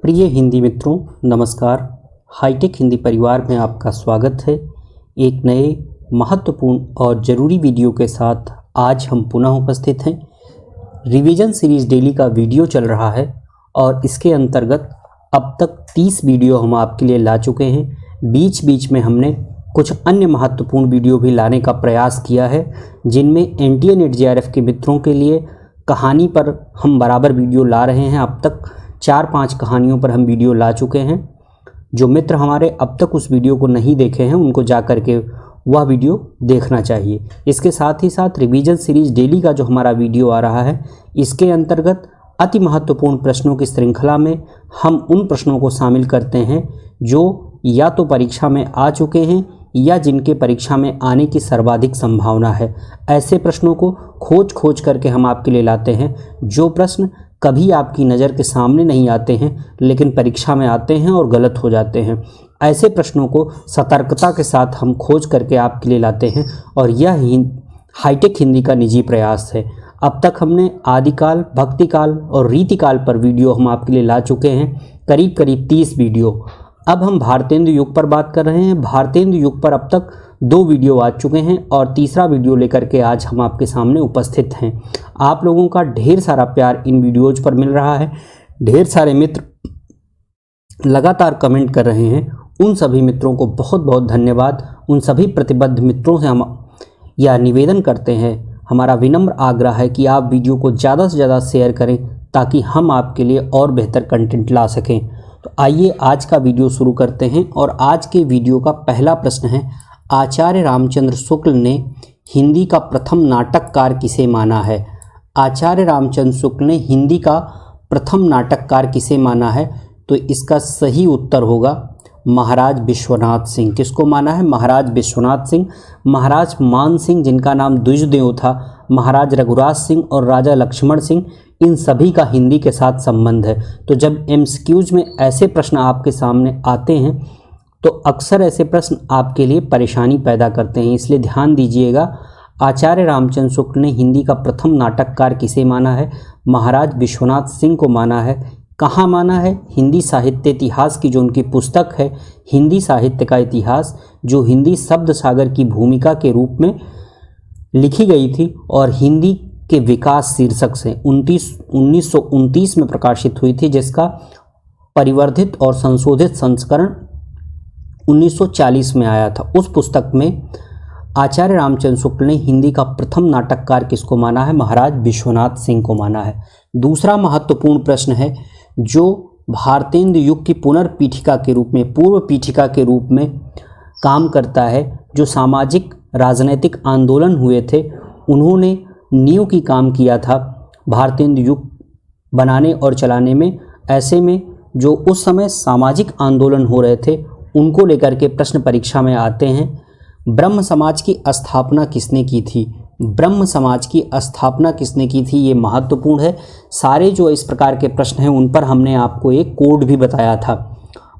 प्रिय हिंदी मित्रों, नमस्कार। हाईटेक हिंदी परिवार में आपका स्वागत है। एक नए महत्वपूर्ण और ज़रूरी वीडियो के साथ आज हम पुनः उपस्थित हैं। रिवीजन सीरीज़ डेली का वीडियो चल रहा है और इसके अंतर्गत अब तक 30 वीडियो हम आपके लिए ला चुके हैं। बीच बीच में हमने कुछ अन्य महत्वपूर्ण वीडियो भी लाने का प्रयास किया है, जिनमें एनटीए नेट जेआरएफ के मित्रों के लिए कहानी पर हम बराबर वीडियो ला रहे हैं। अब तक 4-5 कहानियों पर हम वीडियो ला चुके हैं। जो मित्र हमारे अब तक उस वीडियो को नहीं देखे हैं, उनको जा कर के वह वीडियो देखना चाहिए। इसके साथ ही साथ रिवीजन सीरीज डेली का जो हमारा वीडियो आ रहा है, इसके अंतर्गत अति महत्वपूर्ण प्रश्नों की श्रृंखला में हम उन प्रश्नों को शामिल करते हैं जो या तो परीक्षा में आ चुके हैं या जिनके परीक्षा में आने की सर्वाधिक संभावना है। ऐसे प्रश्नों को खोज करके हम आपके लिए लाते हैं जो प्रश्न कभी आपकी नज़र के सामने नहीं आते हैं, लेकिन परीक्षा में आते हैं और गलत हो जाते हैं। ऐसे प्रश्नों को सतर्कता के साथ हम खोज करके आपके लिए लाते हैं और यह हाईटेक हिंदी का निजी प्रयास है। अब तक हमने आदिकाल, भक्तिकाल और रीतिकाल पर वीडियो हम आपके लिए ला चुके हैं, करीब 30 वीडियो। अब हम भारतेंदु युग पर बात कर रहे हैं। भारतेंदु युग पर अब तक 2 वीडियो आ चुके हैं और तीसरा वीडियो लेकर के आज हम आपके सामने उपस्थित हैं। आप लोगों का ढेर सारा प्यार इन वीडियोज़ पर मिल रहा है। ढेर सारे मित्र लगातार कमेंट कर रहे हैं। उन सभी मित्रों को बहुत बहुत धन्यवाद। उन सभी प्रतिबद्ध मित्रों से हम यह निवेदन करते हैं, हमारा विनम्र आग्रह है कि आप वीडियो को ज़्यादा से ज़्यादा शेयर करें ताकि हम आपके लिए और बेहतर कंटेंट ला सकें। तो आइए आज का वीडियो शुरू करते हैं और आज के वीडियो का पहला प्रश्न है, आचार्य रामचंद्र शुक्ल ने हिंदी का प्रथम नाटककार किसे माना है? आचार्य रामचंद्र शुक्ल ने हिंदी का प्रथम नाटककार किसे माना है? तो इसका सही उत्तर होगा महाराज विश्वनाथ सिंह। किसको माना है? महाराज विश्वनाथ सिंह। महाराज मान सिंह, जिनका नाम द्विजदेव था, महाराज रघुराज सिंह और राजा लक्ष्मण सिंह, इन सभी का हिंदी के साथ संबंध है। तो जब एमसीक्यूज में ऐसे प्रश्न आपके सामने आते हैं तो अक्सर ऐसे प्रश्न आपके लिए परेशानी पैदा करते हैं, इसलिए ध्यान दीजिएगा। आचार्य रामचंद्र शुक्ल ने हिंदी का प्रथम नाटककार किसे माना है? महाराज विश्वनाथ सिंह को माना है। कहाँ माना है? हिंदी साहित्य इतिहास की जो उनकी पुस्तक है, हिंदी साहित्य का इतिहास, जो हिंदी शब्द सागर की भूमिका के रूप में लिखी गई थी और हिंदी के विकास शीर्षक से 1929 में प्रकाशित हुई थी, जिसका परिवर्धित और संशोधित संस्करण 1940 में आया था। उस पुस्तक में आचार्य रामचंद्र शुक्ल ने हिंदी का प्रथम नाटककार किसको माना है? महाराज विश्वनाथ सिंह को माना है। दूसरा महत्वपूर्ण प्रश्न है, जो भारतेंदु युग की पुनर्पीठिका के रूप में, पूर्व पीठिका के रूप में काम करता है, जो सामाजिक राजनैतिक आंदोलन हुए थे, उन्होंने नींव की काम किया था भारतेंदु युग बनाने और चलाने में। ऐसे में जो उस समय सामाजिक आंदोलन हो रहे थे, उनको लेकर के प्रश्न परीक्षा में आते हैं। ब्रह्म समाज की स्थापना किसने की थी? ब्रह्म समाज की स्थापना किसने की थी? ये महत्वपूर्ण है। सारे जो इस प्रकार के प्रश्न हैं, उन पर हमने आपको एक कोड भी बताया था।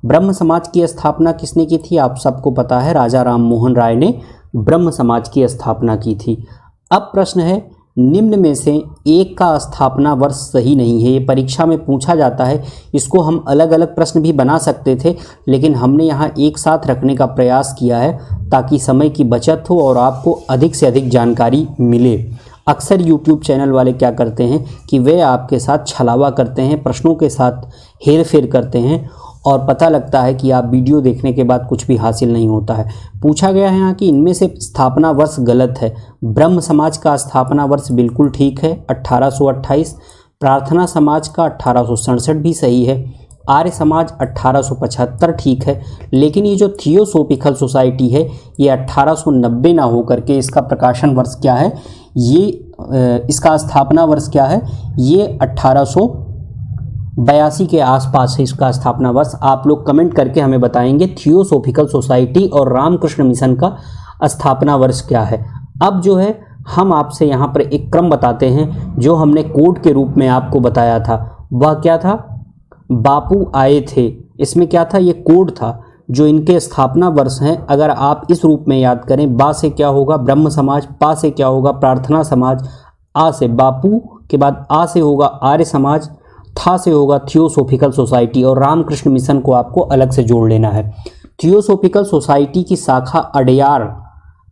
ब्रह्म समाज की स्थापना किसने की थी? आप सबको पता है, राजा राम मोहन राय ने ब्रह्म समाज की स्थापना की थी। अब प्रश्न है, निम्न में से एक का स्थापना वर्ष सही नहीं है। ये परीक्षा में पूछा जाता है। इसको हम अलग अलग प्रश्न भी बना सकते थे, लेकिन हमने यहाँ एक साथ रखने का प्रयास किया है ताकि समय की बचत हो और आपको अधिक से अधिक जानकारी मिले। अक्सर YouTube चैनल वाले क्या करते हैं कि वे आपके साथ छलावा करते हैं, प्रश्नों के साथ हेर फेर करते हैं और पता लगता है कि आप वीडियो देखने के बाद कुछ भी हासिल नहीं होता है। पूछा गया है यहाँ कि इनमें से स्थापना वर्ष गलत है। ब्रह्म समाज का स्थापना वर्ष बिल्कुल ठीक है, 1828। प्रार्थना समाज का 1867 भी सही है। आर्य समाज 1875 ठीक है। लेकिन ये जो थियोसोफिकल सोसाइटी है, ये 1890 ना हो करके इसका प्रकाशन वर्ष क्या है, ये इसका स्थापना वर्ष क्या है, ये 1882 के आसपास है इसका स्थापना वर्ष। आप लोग कमेंट करके हमें बताएंगे थियोसोफिकल सोसाइटी और रामकृष्ण मिशन का स्थापना वर्ष क्या है। अब जो है, हम आपसे यहाँ पर एक क्रम बताते हैं जो हमने कोड के रूप में आपको बताया था। वह क्या था? बापू आए थे। इसमें क्या था? ये कोड था जो इनके स्थापना वर्ष हैं। अगर आप इस रूप में याद करें, बा से क्या होगा? ब्रह्म समाज। पा से क्या होगा? प्रार्थना समाज। आ से बापू के बाद आ से होगा आर्य समाज। था से होगा थियोसोफिकल सोसाइटी, और रामकृष्ण मिशन को आपको अलग से जोड़ लेना है। थियोसोफिकल सोसाइटी की शाखा अडयार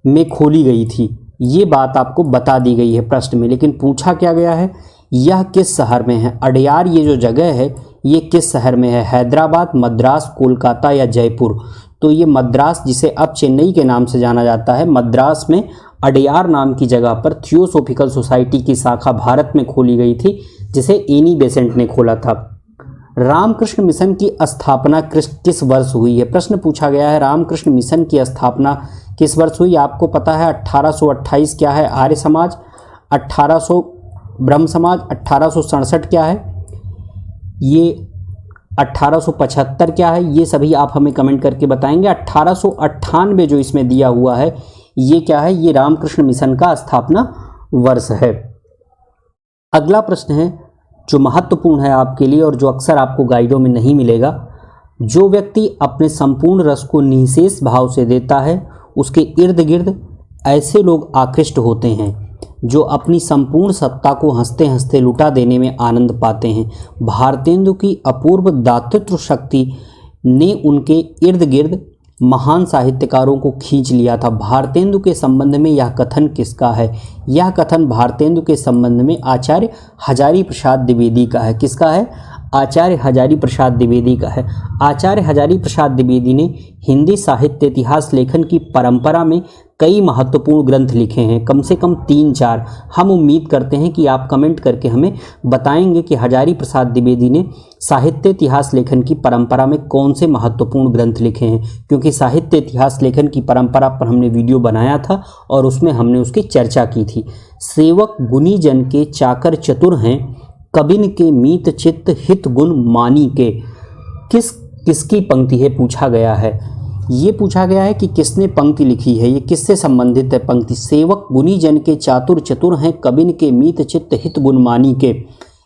में खोली गई थी, ये बात आपको बता दी गई है प्रश्न में, लेकिन पूछा क्या गया है, यह किस शहर में है। अडयार ये जो जगह है ये किस शहर में है, हैदराबाद, मद्रास, कोलकाता या जयपुर। तो ये मद्रास, जिसे अब चेन्नई के नाम से जाना जाता है, मद्रास में अडयार नाम की जगह पर थियोसोफिकल सोसाइटी की शाखा भारत में खोली गई थी, जिसे एनी बेसेंट ने खोला था। रामकृष्ण मिशन की स्थापना किस वर्ष हुई है, प्रश्न पूछा गया है रामकृष्ण मिशन की स्थापना किस वर्ष हुई। आपको पता है 1828 क्या है, आर्य समाज, 1800 ब्रह्म समाज, 1867 क्या है, ये 1875 क्या है, ये सभी आप हमें कमेंट करके बताएंगे। 1898 जो इसमें दिया हुआ है ये क्या है, ये रामकृष्ण मिशन का स्थापना वर्ष है। अगला प्रश्न है जो महत्वपूर्ण है आपके लिए और जो अक्सर आपको गाइडों में नहीं मिलेगा। जो व्यक्ति अपने संपूर्ण रस को निःशेष भाव से देता है उसके इर्द गिर्द ऐसे लोग आकृष्ट होते हैं जो अपनी संपूर्ण सत्ता को हंसते हंसते लुटा देने में आनंद पाते हैं। भारतेंदु की अपूर्व दातृत्व शक्ति ने उनके इर्द गिर्द महान साहित्यकारों को खींच लिया था। भारतेंदु के संबंध में यह कथन किसका है, यह कथन भारतेंदु के संबंध में आचार्य हजारी प्रसाद द्विवेदी का है। किसका है, आचार्य हजारी प्रसाद द्विवेदी का है। आचार्य हजारी प्रसाद द्विवेदी ने हिंदी साहित्य इतिहास लेखन की परंपरा में कई महत्वपूर्ण ग्रंथ लिखे हैं, कम से कम 3-4। हम उम्मीद करते हैं कि आप कमेंट करके हमें बताएंगे कि हजारी प्रसाद द्विवेदी ने साहित्य इतिहास लेखन की परंपरा में कौन से महत्वपूर्ण ग्रंथ लिखे हैं, क्योंकि साहित्य इतिहास लेखन की परंपरा पर हमने वीडियो बनाया था और उसमें हमने उसकी चर्चा की थी। सेवक गुनी जन के चाकर चतुर हैं, कबिन के मीत चित्त हित गुण मानी के। किसकी पंक्ति है पूछा गया है। ये पूछा गया है कि किसने पंक्ति लिखी है, ये किससे संबंधित है पंक्ति। सेवक गुनी जन के चातुर चतुर हैं, कबिन के मीत चित्त हित गुण मानी के।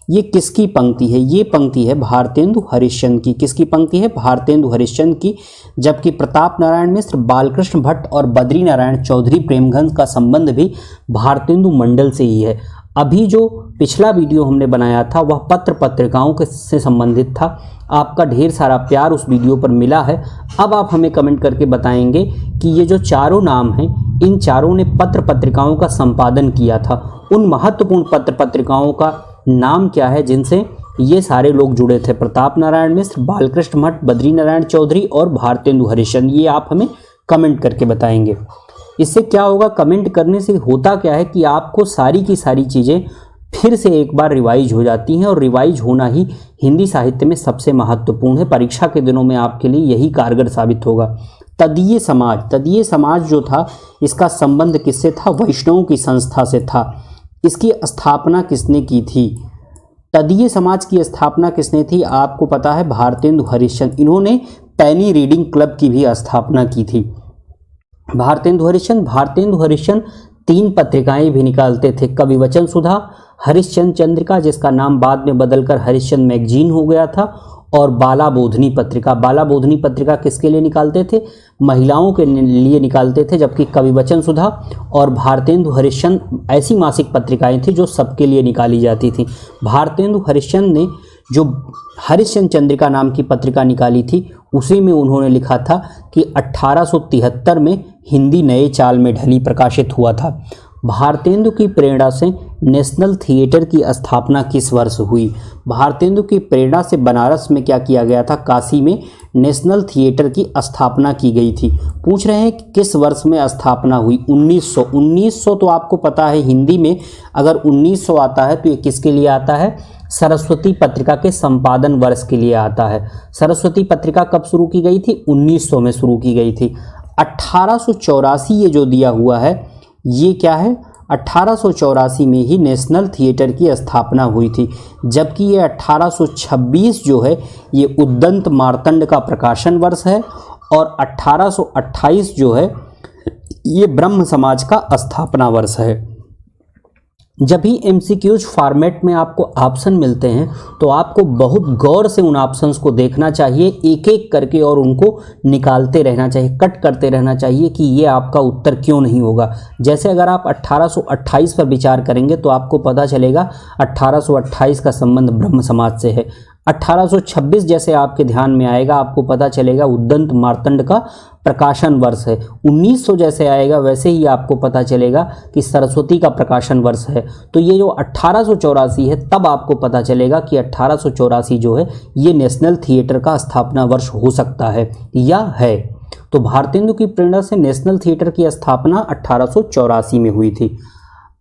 ये किसकी पंक्ति है, ये पंक्ति है भारतेंदु हरिश्चंद्र की। किसकी पंक्ति है, भारतेंदु हरिश्चंद्र की। जबकि प्रताप नारायण मिश्र, बालकृष्ण भट्ट और बद्री नारायण चौधरी प्रेमगंज का संबंध भी भारतेंदु मंडल से ही है। अभी जो पिछला वीडियो हमने बनाया था वह पत्र पत्रिकाओं से संबंधित था। आपका ढेर सारा प्यार उस वीडियो पर मिला है। अब आप हमें कमेंट करके बताएंगे कि ये जो चारों नाम हैं, इन चारों ने पत्र पत्रिकाओं का संपादन किया था। उन महत्वपूर्ण पत्र पत्रिकाओं का नाम क्या है जिनसे ये सारे लोग जुड़े थे। प्रताप नारायण मिश्र, बालकृष्ण भट्ट, बद्री नारायण चौधरी और भारतेंदु हरिश्चंद्र। ये आप हमें कमेंट करके बताएंगे। इससे क्या होगा, कमेंट करने से होता क्या है कि आपको सारी की सारी चीज़ें फिर से एक बार रिवाइज हो जाती हैं, और रिवाइज होना ही हिंदी साहित्य में सबसे महत्वपूर्ण है। परीक्षा के दिनों में आपके लिए यही कारगर साबित होगा। तदीय समाज जो था, इसका संबंध किससे था, वैष्णवों की संस्था से था। इसकी स्थापना किसने की थी, तदीय समाज की स्थापना किसने थी, आपको पता है भारतेंदु हरिश्चंद्र। इन्होंने पैनी रीडिंग क्लब की भी स्थापना की थी। भारतेंदु हरिश्चंद्र 3 पत्रिकाएं भी निकालते थे, कविवचन सुधा, हरिश्चंद्र चंद्रिका जिसका नाम बाद में बदलकर हरिश्चंद्र मैगजीन हो गया था, और बाला बोधनी पत्रिका। बाला बोधनी पत्रिका किसके लिए निकालते थे, महिलाओं के लिए निकालते थे। जबकि कविवचन सुधा और भारतेंदु हरिश्चंद्र ऐसी मासिक पत्रिकाएं थी जो सबके लिए निकाली जाती थी। भारतेंदु हरिश्चंद्र ने जो हरिश्चंद्र चंद्रिका नाम की पत्रिका निकाली थी, उसी में उन्होंने लिखा था कि 1873 में हिंदी नए चाल में ढली प्रकाशित हुआ था। भारतेंदु की प्रेरणा से नेशनल थिएटर की स्थापना किस वर्ष हुई। भारतेंदु की प्रेरणा से बनारस में क्या किया गया था, काशी में नेशनल थिएटर की स्थापना की गई थी। पूछ रहे हैं कि किस वर्ष में स्थापना हुई, 1900 तो आपको पता है हिंदी में अगर 1900 आता है तो ये किसके लिए आता है, सरस्वती पत्रिका के संपादन वर्ष के लिए आता है। सरस्वती पत्रिका कब शुरू की गई थी, 1900 में शुरू की गई थी। 1884 ये जो दिया हुआ है ये क्या है, 1884 में ही नेशनल थिएटर की स्थापना हुई थी। जबकि ये 1826 जो है ये उद्दंत मार्तंड का प्रकाशन वर्ष है, और 1828 जो है ये ब्रह्म समाज का स्थापना वर्ष है। जब भी एमसीक्यूज फॉर्मेट में आपको ऑप्शन मिलते हैं तो आपको बहुत गौर से उन ऑप्शंस को देखना चाहिए, एक एक करके, और उनको निकालते रहना चाहिए, कट करते रहना चाहिए कि ये आपका उत्तर क्यों नहीं होगा। जैसे अगर आप 1828 पर विचार करेंगे तो आपको पता चलेगा 1828 का संबंध ब्रह्म समाज से है। 1826 जैसे आपके ध्यान में आएगा आपको पता चलेगा उद्दंत मार्तंड का प्रकाशन वर्ष है। 1900 जैसे आएगा वैसे ही आपको पता चलेगा कि सरस्वती का प्रकाशन वर्ष है। तो ये जो 1884 है तब आपको पता चलेगा कि 1884 जो है ये नेशनल थिएटर का स्थापना वर्ष हो सकता है या है। तो भारतेंदु की प्रेरणा से नेशनल थिएटर की स्थापना 1884 में हुई थी।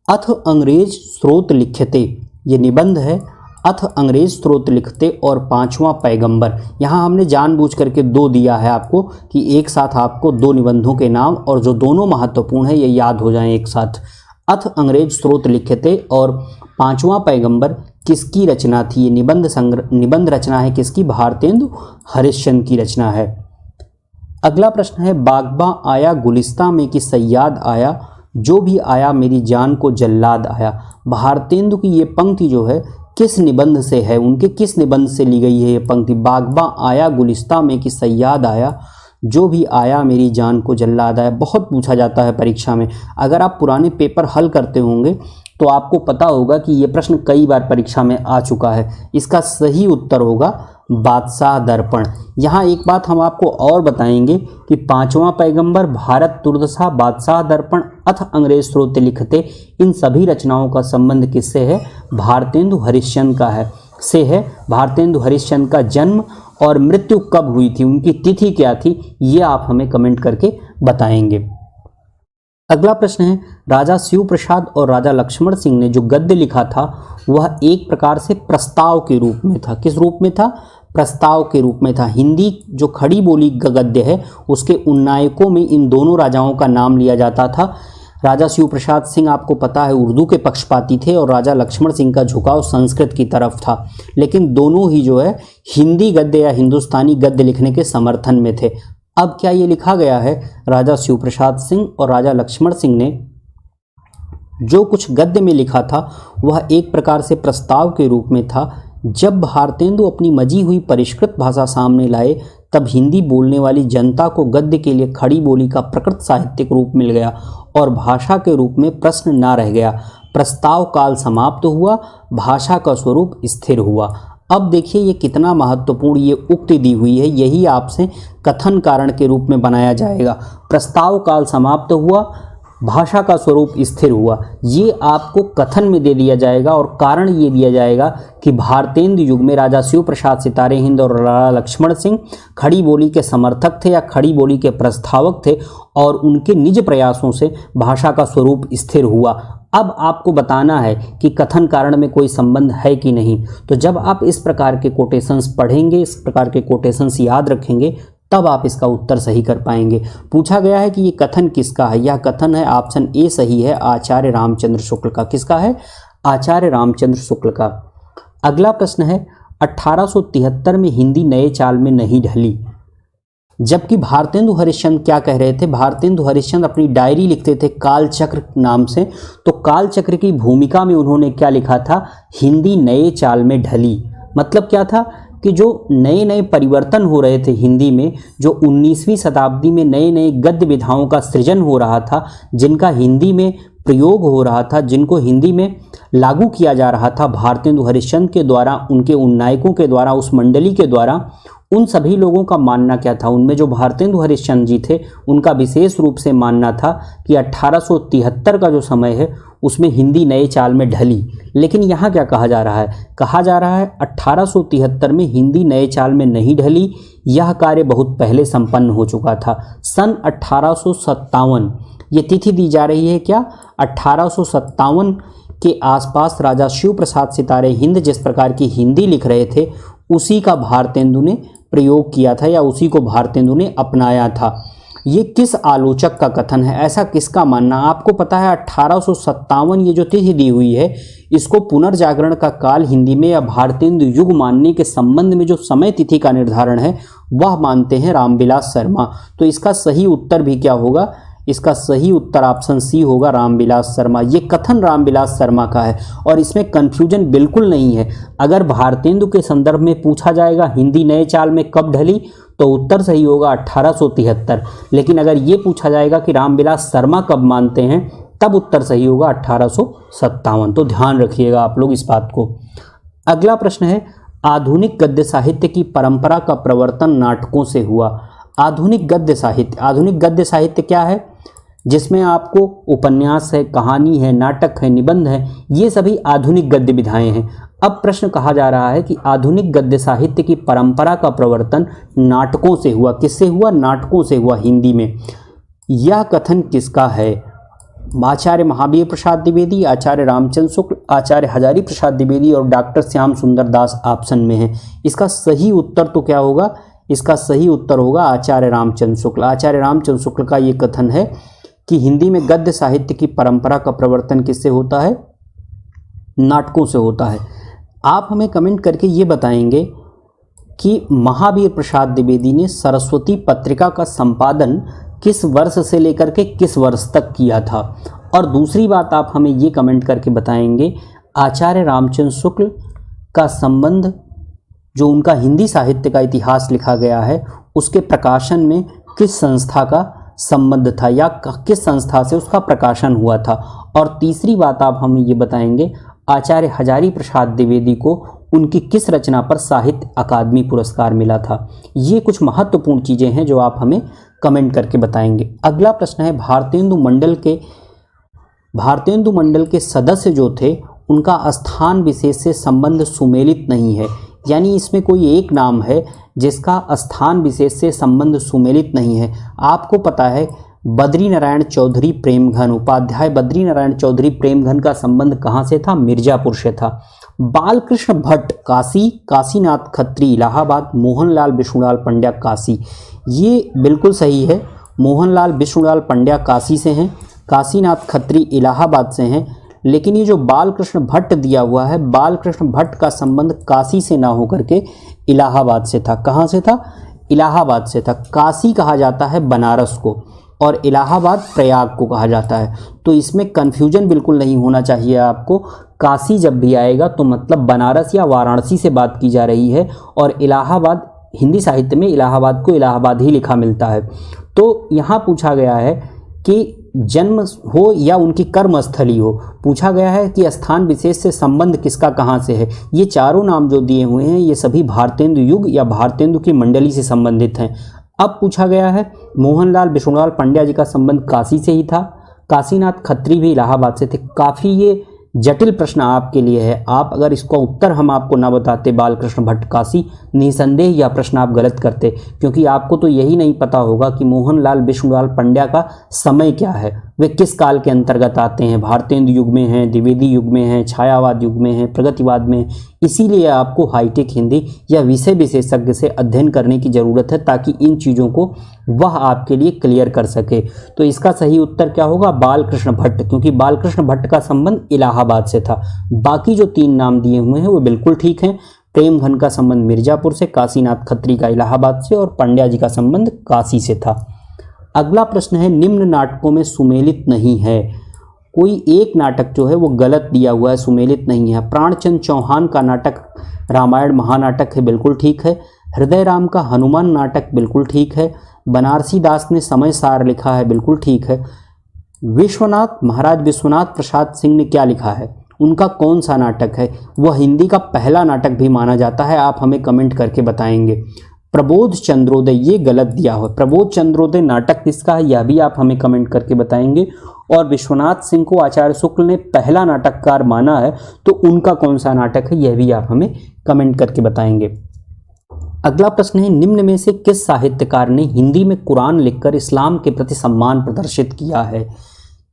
अथ अंग्रेज स्रोत लिखते, ये निबंध है, अथ अंग्रेज स्रोत लिखते और पांचवा पैगंबर। यहाँ हमने जानबूझ करके दो दिया है आपको कि एक साथ आपको दो निबंधों के नाम और जो दोनों महत्वपूर्ण है ये याद हो जाएं एक साथ। अथ अंग्रेज स्रोत लिखते और पांचवा पैगंबर किसकी रचना थी? ये निबंध रचना है किसकी? भारतेंदु हरिश्चंद्र की रचना है। अगला प्रश्न है, बागबा आया गुलिस्ता में कि सयाद आया, जो भी आया मेरी जान को जल्लाद आया। भारतेंदु की ये पंक्ति जो है किस निबंध से है, उनके किस निबंध से ली गई है ये पंक्ति? बागबा आया गुलिस्ता में कि सयाद आया, जो भी आया मेरी जान को जल्लाद आया। बहुत पूछा जाता है परीक्षा में। अगर आप पुराने पेपर हल करते होंगे तो आपको पता होगा कि ये प्रश्न कई बार परीक्षा में आ चुका है। इसका सही उत्तर होगा बादशाह दर्पण। यहाँ एक बात हम आपको और बताएंगे कि पांचवा पैगंबर, भारत दुर्दशा, बादशाह दर्पण, अथ अंग्रेज स्रोत लिखते, इन सभी रचनाओं का संबंध किससे है? भारतेंदु हरिश्चंद्र का है से है। भारतेंदु हरिश्चंद्र का जन्म और मृत्यु कब हुई थी, उनकी तिथि क्या थी, ये आप हमें कमेंट करके बताएंगे। अगला प्रश्न है, राजा शिव प्रसाद और राजा लक्ष्मण सिंह ने जो गद्य लिखा था वह एक प्रकार से प्रस्ताव के रूप में था। किस रूप में था? प्रस्ताव के रूप में था। हिंदी जो खड़ी बोली गद्य है उसके उन्नायकों में इन दोनों राजाओं का नाम लिया जाता था। राजा शिव प्रसाद सिंह आपको पता है उर्दू के पक्षपाती थे और राजा लक्ष्मण सिंह का झुकाव संस्कृत की तरफ था, लेकिन दोनों ही जो है हिंदी गद्य या हिंदुस्तानी गद्य लिखने के समर्थन में थे। अब क्या ये लिखा गया है, राजा शिव प्रसाद सिंह और राजा लक्ष्मण सिंह ने जो कुछ गद्य में लिखा था वह एक प्रकार से प्रस्ताव के रूप में था। जब भारतेंदु अपनी मजी हुई परिष्कृत भाषा सामने लाए तब हिंदी बोलने वाली जनता को गद्य के लिए खड़ी बोली का प्रकृत साहित्यिक रूप मिल गया और भाषा के रूप में प्रश्न ना रह गया। प्रस्ताव काल समाप्त हुआ, भाषा का स्वरूप स्थिर हुआ। अब देखिए ये कितना महत्वपूर्ण ये उक्ति दी हुई है, यही आपसे कथन कारण के रूप में बनाया जाएगा। प्रस्ताव काल समाप्त हुआ, भाषा का स्वरूप स्थिर हुआ, ये आपको कथन में दे दिया जाएगा और कारण ये दिया जाएगा कि भारतेंदु युग में राजा शिव प्रसाद सितारे हिंद और राजा लक्ष्मण सिंह खड़ी बोली के समर्थक थे या खड़ी बोली के प्रस्तावक थे और उनके निज प्रयासों से भाषा का स्वरूप स्थिर हुआ। अब आपको बताना है कि कथन कारण में कोई संबंध है कि नहीं। तो जब आप इस प्रकार के कोटेशंस पढ़ेंगे, इस प्रकार के कोटेशंस याद रखेंगे, तब आप इसका उत्तर सही कर पाएंगे। पूछा गया है कि ये कथन किसका है? यह कथन है, ऑप्शन ए सही है, आचार्य रामचंद्र शुक्ल का। किसका है? आचार्य रामचंद्र शुक्ल का। अगला प्रश्न है, 1873 में हिंदी नए चाल में नहीं ढली, जबकि भारतेंदु हरिश्चंद्र क्या कह रहे थे? भारतेंदु हरिश्चंद्र अपनी डायरी लिखते थे कालचक्र नाम से, तो कालचक्र की भूमिका में उन्होंने क्या लिखा था? हिंदी नए चाल में ढली। मतलब क्या था कि जो नए नए परिवर्तन हो रहे थे हिंदी में, जो 19वीं शताब्दी में नए नए गद्य विधाओं का सृजन हो रहा था, जिनका हिंदी में प्रयोग हो रहा था, जिनको हिंदी में लागू किया जा रहा था भारतेंदु हरिश्चंद्र के द्वारा, उनके उन्नायकों के द्वारा, उस मंडली के द्वारा, उन सभी लोगों का मानना क्या था? उनमें जो भारतेंदु हरिश्चंद्र जी थे उनका विशेष रूप से मानना था कि 1873 का जो समय है उसमें हिंदी नए चाल में ढली। लेकिन यहाँ क्या कहा जा रहा है? कहा जा रहा है 1873 में हिंदी नए चाल में नहीं ढली, यह कार्य बहुत पहले संपन्न हो चुका था। सन 1857 ये तिथि दी जा रही है क्या? 1857 के आसपास राजा शिव प्रसाद सितारे हिंद जिस प्रकार की हिंदी लिख रहे थे उसी का भारतेंदु ने प्रयोग किया था या उसी को भारतेंदु ने अपनाया था। ये किस आलोचक का कथन है? ऐसा किसका मानना? आपको पता है 1857 ये जो तिथि दी हुई है इसको पुनर्जागरण का काल हिंदी में या भारतेंदु युग मानने के संबंध में जो समय तिथि का निर्धारण है वह मानते हैं रामविलास शर्मा। तो इसका सही उत्तर भी क्या होगा? इसका सही उत्तर ऑप्शन सी होगा रामविलास शर्मा। ये कथन रामविलास शर्मा का है और इसमें कन्फ्यूजन बिल्कुल नहीं है। अगर भारतेंदु के संदर्भ में पूछा जाएगा हिंदी नए चाल में कब ढली, तो उत्तर सही होगा 1873। लेकिन अगर ये पूछा जाएगा कि रामविलास शर्मा कब मानते हैं, तब उत्तर सही होगा 1857। तो ध्यान रखिएगा आप लोग इस बात को। अगला प्रश्न है, आधुनिक गद्य साहित्य की परंपरा का प्रवर्तन नाटकों से हुआ। आधुनिक गद्य साहित्य क्या है? जिसमें आपको उपन्यास है, कहानी है, नाटक है, निबंध है, ये सभी आधुनिक गद्य विधाएं हैं। अब प्रश्न कहा जा रहा है कि आधुनिक गद्य साहित्य की परंपरा का प्रवर्तन नाटकों से हुआ। किससे हुआ? नाटकों से हुआ, हिंदी में। यह कथन किसका है? आचार्य महावीर प्रसाद द्विवेदी, आचार्य रामचंद्र शुक्ल, आचार्य हजारी प्रसाद द्विवेदी और डॉक्टर श्याम सुंदर दास ऑप्शन में है। इसका सही उत्तर तो क्या होगा? इसका सही उत्तर होगा आचार्य रामचंद्र शुक्ल। आचार्य रामचंद्र शुक्ल का ये कथन है कि हिंदी में गद्य साहित्य की परंपरा का प्रवर्तन किससे होता है? नाटकों से होता है। आप हमें कमेंट करके ये बताएंगे कि महावीर प्रसाद द्विवेदी ने सरस्वती पत्रिका का संपादन किस वर्ष से लेकर के किस वर्ष तक किया था। और दूसरी बात आप हमें ये कमेंट करके बताएंगे, आचार्य रामचंद्र शुक्ल का संबंध, जो उनका हिंदी साहित्य का इतिहास लिखा गया है, उसके प्रकाशन में किस संस्था का संबंध था या किस संस्था से उसका प्रकाशन हुआ था। और तीसरी बात आप हमें ये बताएंगे, आचार्य हजारी प्रसाद द्विवेदी को उनकी किस रचना पर साहित्य अकादमी पुरस्कार मिला था। ये कुछ महत्वपूर्ण चीज़ें हैं जो आप हमें कमेंट करके बताएंगे। अगला प्रश्न है, भारतेंदु मंडल के सदस्य जो थे उनका स्थान विशेष से संबंध सुमेलित नहीं है। यानी इसमें कोई एक नाम है जिसका स्थान विशेष से संबंध सुमेलित नहीं है। आपको पता है बद्रीनारायण चौधरी प्रेमघन, उपाध्याय बद्रीनारायण चौधरी प्रेमघन का संबंध कहाँ से था? मिर्जापुर से था। बालकृष्ण भट्ट काशी, काशीनाथ खत्री इलाहाबाद, मोहनलाल विष्णुलाल पंड्या काशी। ये बिल्कुल सही है। मोहनलाल विष्णुलाल पंड्या काशी से हैं, काशीनाथ खत्री इलाहाबाद से हैं। लेकिन ये जो बालकृष्ण भट्ट दिया हुआ है, बालकृष्ण भट्ट का संबंध काशी से ना होकर के इलाहाबाद से था। कहाँ से था? इलाहाबाद से था। काशी कहा जाता है बनारस को और इलाहाबाद प्रयाग को कहा जाता है। तो इसमें कन्फ्यूजन बिल्कुल नहीं होना चाहिए आपको। काशी जब भी आएगा तो मतलब बनारस या वाराणसी से बात की जा रही है, और इलाहाबाद, हिंदी साहित्य में इलाहाबाद को इलाहाबाद ही लिखा मिलता है। तो यहाँ पूछा गया है कि जन्म हो या उनकी कर्मस्थली हो, पूछा गया है कि स्थान विशेष से संबंध किसका कहाँ से है। ये चारों नाम जो दिए हुए हैं ये सभी भारतेंदु युग या भारतेंदु की मंडली से संबंधित हैं। अब पूछा गया है मोहनलाल विष्णुलाल पंड्या जी का संबंध काशी से ही था, काशीनाथ खत्री भी इलाहाबाद से थे। काफ़ी ये जटिल प्रश्न आपके लिए है। आप अगर इसका उत्तर हम आपको ना बताते बालकृष्ण भट्ट काशी, निसंदेह यह प्रश्न आप गलत करते, क्योंकि आपको तो यही नहीं पता होगा कि मोहनलाल विष्णुलाल पंड्या का समय क्या है, वे किस काल के अंतर्गत आते हैं। भारतेंदु युग में हैं, द्विवेदी युग में हैं, छायावाद युग में हैं, प्रगतिवाद में। इसीलिए आपको हाईटेक हिंदी या विषय विशेषज्ञ से अध्ययन करने की ज़रूरत है, ताकि इन चीज़ों को वह आपके लिए क्लियर कर सके। तो इसका सही उत्तर क्या होगा? बालकृष्ण भट्ट, क्योंकि बालकृष्ण भट्ट का संबंध इलाहाबाद से था। बाकी जो तीन नाम दिए हुए हैं वो बिल्कुल ठीक हैं। प्रेमघन का संबंध मिर्जापुर से, काशीनाथ खत्री का इलाहाबाद से और पंड्या जी का संबंध काशी से था। अगला प्रश्न है, निम्न नाटकों में सुमेलित नहीं है। कोई एक नाटक जो है वो गलत दिया हुआ है, सुमेलित नहीं है। प्राणचंद चौहान का नाटक रामायण महानाटक है, बिल्कुल ठीक है। हृदय राम का हनुमान नाटक बिल्कुल ठीक है। बनारसी दास ने समय सार लिखा है, बिल्कुल ठीक है। विश्वनाथ, महाराज विश्वनाथ प्रसाद सिंह ने क्या लिखा है, उनका कौन सा नाटक है? वह हिंदी का पहला नाटक भी माना जाता है। आप हमें कमेंट करके बताएंगे। प्रबोध चंद्रोदय, ये गलत दिया हो। प्रबोध चंद्रोदय नाटक किसका है, यह भी आप हमें कमेंट करके बताएंगे। और विश्वनाथ सिंह को आचार्य शुक्ल ने पहला नाटककार माना है, तो उनका कौन सा नाटक है, यह भी आप हमें कमेंट करके बताएंगे। अगला प्रश्न है, निम्न में से किस साहित्यकार ने हिंदी में कुरान लिखकर इस्लाम के प्रति सम्मान प्रदर्शित किया है?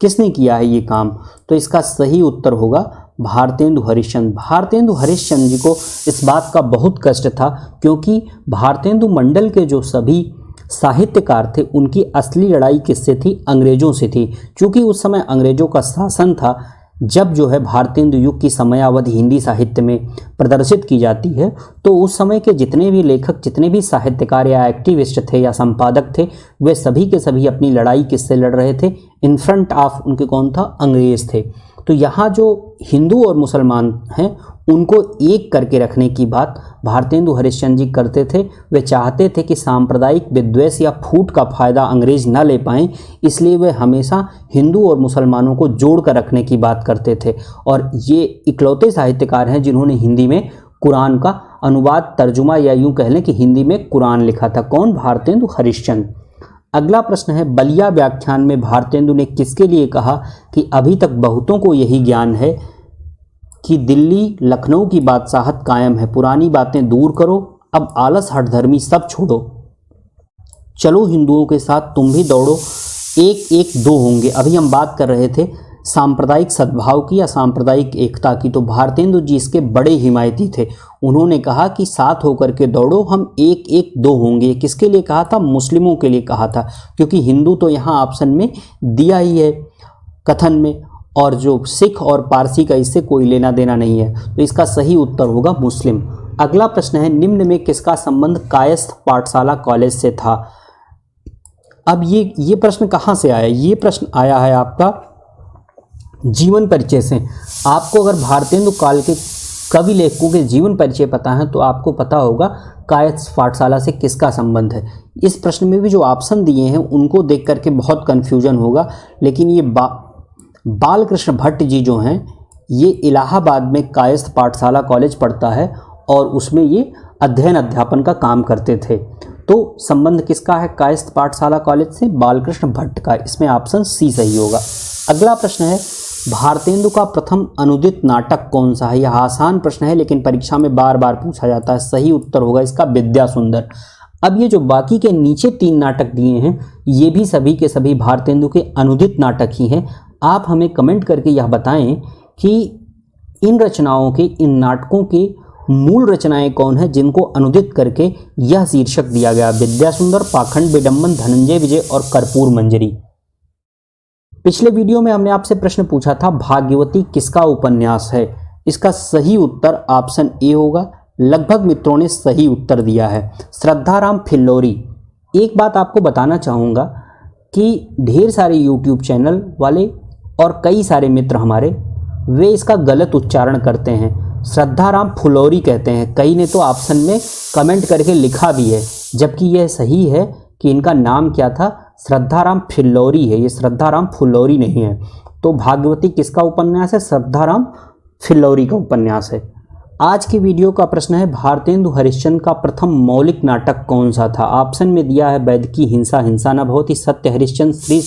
किसने किया है ये काम? तो इसका सही उत्तर होगा भारतेंदु हरिश्चंद्र। भारतेंदु हरिश्चंद्र जी को इस बात का बहुत कष्ट था, क्योंकि भारतेंदु मंडल के जो सभी साहित्यकार थे उनकी असली लड़ाई किससे थी? अंग्रेजों से थी। क्योंकि उस समय अंग्रेजों का शासन था, जब जो है भारतेंदु युग की समयावधि हिंदी साहित्य में प्रदर्शित की जाती है तो उस समय के जितने भी लेखक, जितने भी साहित्यकार या एक्टिविस्ट थे या संपादक थे, वे सभी के सभी अपनी लड़ाई किससे लड़ रहे थे? इन फ्रंट ऑफ उनके कौन था? अंग्रेज थे। तो यहाँ जो हिंदू और मुसलमान हैं उनको एक करके रखने की बात भारतेंदु हरिश्चंद्र जी करते थे। वे चाहते थे कि सांप्रदायिक विद्वेष या फूट का फायदा अंग्रेज न ले पाएं, इसलिए वे हमेशा हिंदू और मुसलमानों को जोड़ कर रखने की बात करते थे। और ये इकलौते साहित्यकार हैं जिन्होंने हिंदी में कुरान का अनुवाद, तर्जुमा या यूं कह लें कि हिंदी में कुरान लिखा था। कौन? भारतेंदु हरिश्चंद्र। अगला प्रश्न है, बलिया व्याख्यान में भारतेंदु ने किसके लिए कहा कि अभी तक बहुतों को यही ज्ञान है कि दिल्ली लखनऊ की बादशाहत कायम है, पुरानी बातें दूर करो, अब आलस हठधर्मी सब छोड़ो, चलो हिंदुओं के साथ तुम भी दौड़ो, एक एक दो होंगे। अभी हम बात कर रहे थे सांप्रदायिक सद्भाव की या सांप्रदायिक एकता की, तो भारतेंदु जी इसके बड़े हिमायती थे। उन्होंने कहा कि साथ होकर के दौड़ो, हम एक एक दो होंगे। किसके लिए कहा था? मुस्लिमों के लिए कहा था, क्योंकि हिंदू तो यहाँ ऑप्शन में दिया ही है कथन में, और जो सिख और पारसी का इससे कोई लेना देना नहीं है, तो इसका सही उत्तर होगा मुस्लिम। अगला प्रश्न है, निम्न में किसका संबंध कायस्थ पाठशाला कॉलेज से था? अब ये प्रश्न कहाँ से आया? ये प्रश्न आया है आपका जीवन परिचय से। आपको अगर भारतेंदु काल के कवि लेखकों के जीवन परिचय पता है तो आपको पता होगा कायस्थ पाठशाला से किसका संबंध है। इस प्रश्न में भी जो ऑप्शन दिए हैं उनको देख करके बहुत कन्फ्यूजन होगा, लेकिन ये बालकृष्ण भट्ट जी जो हैं ये इलाहाबाद में कायस्थ पाठशाला कॉलेज पढ़ता है और उसमें ये अध्ययन अध्यापन का काम करते थे। तो संबंध किसका है कायस्थ पाठशाला कॉलेज से? बालकृष्ण भट्ट का। इसमें ऑप्शन सी सही होगा। अगला प्रश्न है, भारतेंदु का प्रथम अनुदित नाटक कौन सा है? यह आसान प्रश्न है लेकिन परीक्षा में बार बार पूछा जाता है। सही उत्तर होगा इसका विद्या सुंदर। अब ये जो बाकी के नीचे 3 नाटक दिए हैं ये भी सभी के सभी भारतेंदु के अनुदित नाटक ही हैं। आप हमें कमेंट करके यह बताएं कि इन रचनाओं के, इन नाटकों के मूल रचनाएं कौन है जिनको अनुदित करके यह शीर्षक दिया गया? विद्या सुंदर, पाखंड विडंबन, धनंजय विजय और कर्पूर मंजरी। पिछले वीडियो में हमने आपसे प्रश्न पूछा था भाग्यवती किसका उपन्यास है? इसका सही उत्तर ऑप्शन ए होगा। लगभग मित्रों ने सही उत्तर दिया है, श्रद्धाराम फिल्लौरी। एक बात आपको बताना चाहूँगा कि ढेर सारे यूट्यूब चैनल वाले और कई सारे मित्र हमारे वे इसका गलत उच्चारण करते हैं, श्रद्धाराम फुलौरी कहते हैं। कई ने तो ऑप्शन में कमेंट करके लिखा भी है, जबकि यह सही है कि इनका नाम क्या था? श्रद्धाराम फिल्लौरी है, ये श्रद्धाराम फुलौरी नहीं है। तो भाग्यवती किसका उपन्यास है? श्रद्धाराम फिल्लौरी का उपन्यास है। आज की वीडियो का प्रश्न है, भारतेंदु हरिश्चंद्र का प्रथम मौलिक नाटक कौन सा था? ऑप्शन में दिया है वैदकी हिंसा, हिंसा न भवति, सत्य हरिश्चंद्र, श्री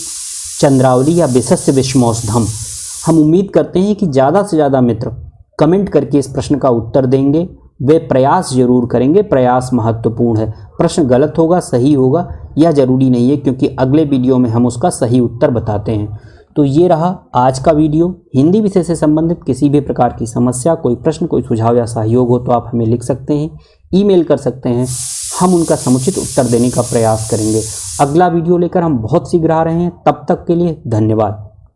चंद्रावली या विशस्य विषमोषधम। हम उम्मीद करते हैं कि ज़्यादा से ज़्यादा मित्र कमेंट करके इस प्रश्न का उत्तर देंगे। वे प्रयास जरूर करेंगे, प्रयास महत्वपूर्ण है। प्रश्न गलत होगा, सही होगा, यह जरूरी नहीं है, क्योंकि अगले वीडियो में हम उसका सही उत्तर बताते हैं। तो ये रहा आज का वीडियो। हिंदी विषय से संबंधित किसी भी प्रकार की समस्या, कोई प्रश्न, कोई सुझाव या सहयोग हो तो आप हमें लिख सकते हैं, ईमेल कर सकते हैं, हम उनका समुचित उत्तर देने का प्रयास करेंगे। अगला वीडियो लेकर हम बहुत शीघ्र आ रहे हैं, तब तक के लिए धन्यवाद।